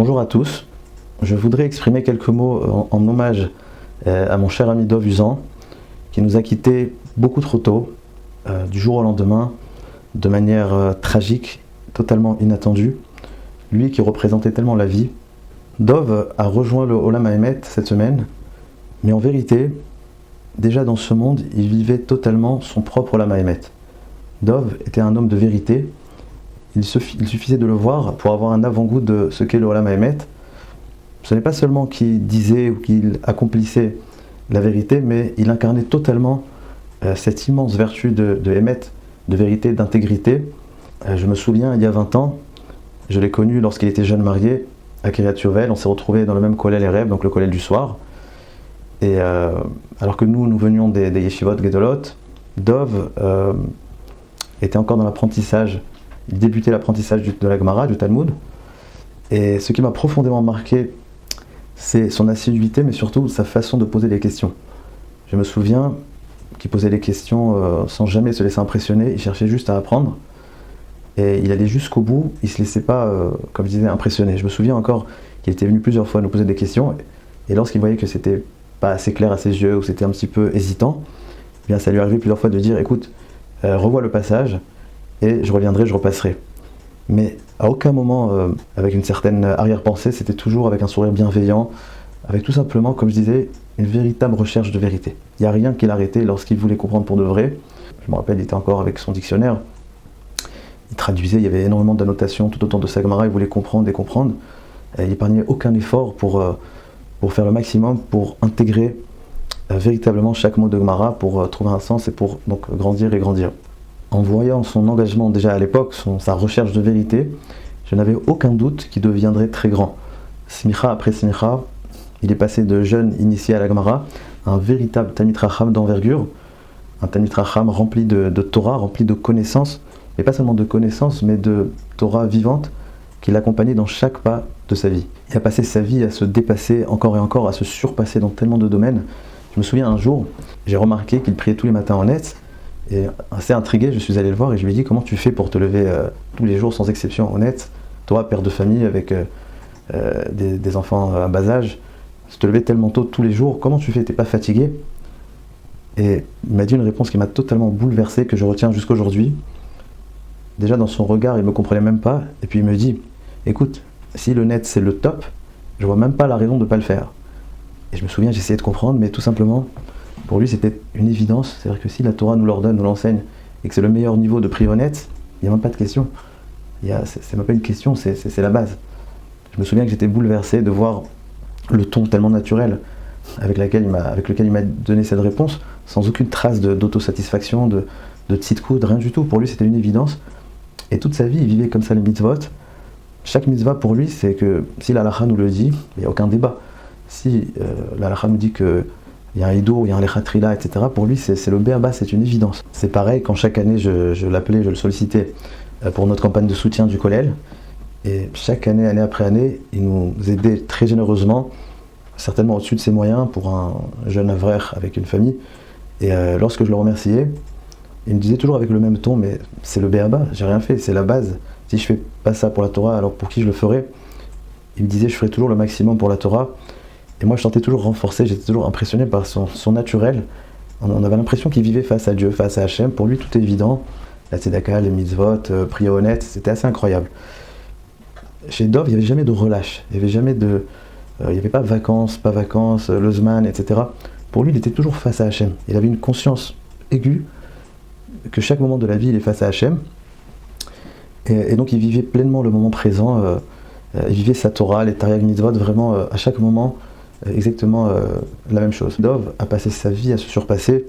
Bonjour à tous, je voudrais exprimer quelques mots en hommage à mon cher ami Dov Uzan, qui nous a quittés beaucoup trop tôt, du jour au lendemain, de manière tragique, totalement inattendue. Lui qui représentait tellement la vie. Dov a rejoint le Olam HaEmet cette semaine, mais en vérité, déjà dans ce monde, il vivait totalement son propre Olam HaEmet. Dov était un homme de vérité. Il suffisait de le voir pour avoir un avant-goût de ce qu'est le Olam HaEmet. Ce n'est pas seulement qu'il disait ou qu'il accomplissait la vérité, mais il incarnait totalement cette immense vertu de Emet, de vérité, d'intégrité. Je me souviens, il y a 20 ans, je l'ai connu lorsqu'il était jeune marié à Kiryat Yovel. On s'est retrouvés dans le même kollel Erev, donc le kollel du soir. Et alors que nous venions des yeshivot Gedolot, Dov était encore dans l'apprentissage. Il débutait l'apprentissage de la Gemara, du Talmud. Et ce qui m'a profondément marqué, c'est son assiduité, mais surtout sa façon de poser les questions. Je me souviens qu'il posait les questions sans jamais se laisser impressionner, il cherchait juste à apprendre. Et il allait jusqu'au bout, il ne se laissait pas, comme je disais, impressionner. Je me souviens encore qu'il était venu plusieurs fois nous poser des questions, et lorsqu'il voyait que c'était pas assez clair à ses yeux, ou c'était un petit peu hésitant, eh bien ça lui arrivait plusieurs fois de dire, écoute, revois le passage, et je reviendrai, je repasserai. Mais à aucun moment, avec une certaine arrière-pensée, c'était toujours avec un sourire bienveillant, avec tout simplement, comme je disais, une véritable recherche de vérité. Il n'y a rien qui l'arrêtait lorsqu'il voulait comprendre pour de vrai. Je me rappelle, il était encore avec son dictionnaire, il traduisait, il y avait énormément d'annotations tout autour de sa Gemara, il voulait comprendre et comprendre. Et il n'épargnait aucun effort pour faire le maximum, pour intégrer véritablement chaque mot de Gemara, pour trouver un sens et pour donc grandir et grandir. En voyant son engagement déjà à l'époque, sa recherche de vérité, je n'avais aucun doute qu'il deviendrait très grand. Smicha après smicha, il est passé de jeune initié à la Gemara à un véritable Talmid Chacham d'envergure, un Talmid Chacham rempli de Torah, rempli de connaissances, et pas seulement de connaissances, mais de Torah vivante qui l'accompagnait dans chaque pas de sa vie. Il a passé sa vie à se dépasser encore et encore, à se surpasser dans tellement de domaines. Je me souviens un jour, j'ai remarqué qu'il priait tous les matins en net. Et assez intrigué, je suis allé le voir et je lui ai dit, comment tu fais pour te lever tous les jours sans exception, honnête, toi, père de famille avec des enfants à bas âge, te lever tellement tôt tous les jours, comment tu fais, t'es pas fatigué? Et il m'a dit une réponse qui m'a totalement bouleversé, que je retiens jusqu'à aujourd'hui. Déjà dans son regard, il me comprenait même pas, et puis il me dit, écoute, si le net c'est le top, je vois même pas la raison de pas le faire. Et je me souviens, j'essayais de comprendre, mais tout simplement, pour lui, c'était une évidence. C'est-à-dire que si la Torah nous l'ordonne, nous l'enseigne, et que c'est le meilleur niveau de prix honnête, il n'y a même pas de question. C'est même pas une question, c'est la base. Je me souviens que j'étais bouleversé de voir le ton tellement naturel avec lequel il m'a donné cette réponse, sans aucune trace d'autosatisfaction, de tzidkut, rien du tout. Pour lui, c'était une évidence. Et toute sa vie, il vivait comme ça les mitzvot. Chaque mitzvah, pour lui, c'est que si la halakha nous le dit, il n'y a aucun débat. Si la halakha nous dit que il y a un hidour, il y a un lechatrila, etc. Pour lui, c'est le béaba, c'est une évidence. C'est pareil, quand chaque année, je l'appelais, je le sollicitais pour notre campagne de soutien du kollel. Et chaque année, année après année, il nous aidait très généreusement, certainement au-dessus de ses moyens, pour un jeune avraire avec une famille. Et lorsque je le remerciais, il me disait toujours avec le même ton, mais c'est le béaba, j'ai rien fait, c'est la base. Si je fais pas ça pour la Torah, alors pour qui je le ferai? Il me disait, je ferai toujours le maximum pour la Torah. Et moi, je sentais toujours renforcé, j'étais toujours impressionné par son naturel. On avait l'impression qu'il vivait face à Dieu, face à Hachem. Pour lui, tout est évident. La tzedaka, les mitzvot, prier honnête, c'était assez incroyable. Chez Dov, il n'y avait jamais de relâche. Il n'y avait pas vacances, le zman, etc. Pour lui, il était toujours face à Hachem. Il avait une conscience aiguë que chaque moment de la vie, il est face à Hachem. Et donc, il vivait pleinement le moment présent. Il vivait sa Torah, les Tariag mitzvot, vraiment à chaque moment, exactement la même chose. Dov a passé sa vie à se surpasser,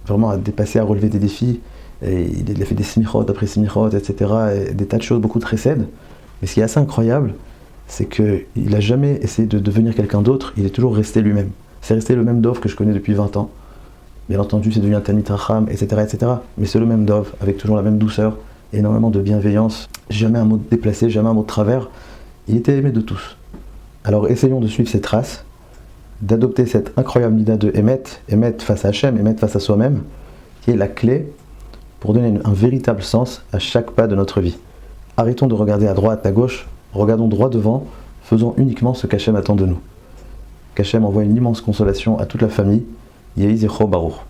vraiment à dépasser, à relever des défis. Et il a fait des smichot après smichot, etc. Et des tas de choses, beaucoup de chesed. Mais ce qui est assez incroyable, c'est qu'il n'a jamais essayé de devenir quelqu'un d'autre, il est toujours resté lui-même. C'est resté le même Dov que je connais depuis 20 ans. Bien entendu, c'est devenu un Talmid Chacham, etc., etc. Mais c'est le même Dov, avec toujours la même douceur, énormément de bienveillance, jamais un mot déplacé, jamais un mot de travers. Il était aimé de tous. Alors essayons de suivre ses traces, d'adopter cette incroyable mida de Emet face à Hachem, Emet face à soi-même, qui est la clé pour donner un véritable sens à chaque pas de notre vie. Arrêtons de regarder à droite, à gauche, regardons droit devant, faisons uniquement ce qu'Hachem attend de nous. Qu'Hachem envoie une immense consolation à toute la famille. Yéhi Zecho Baruch.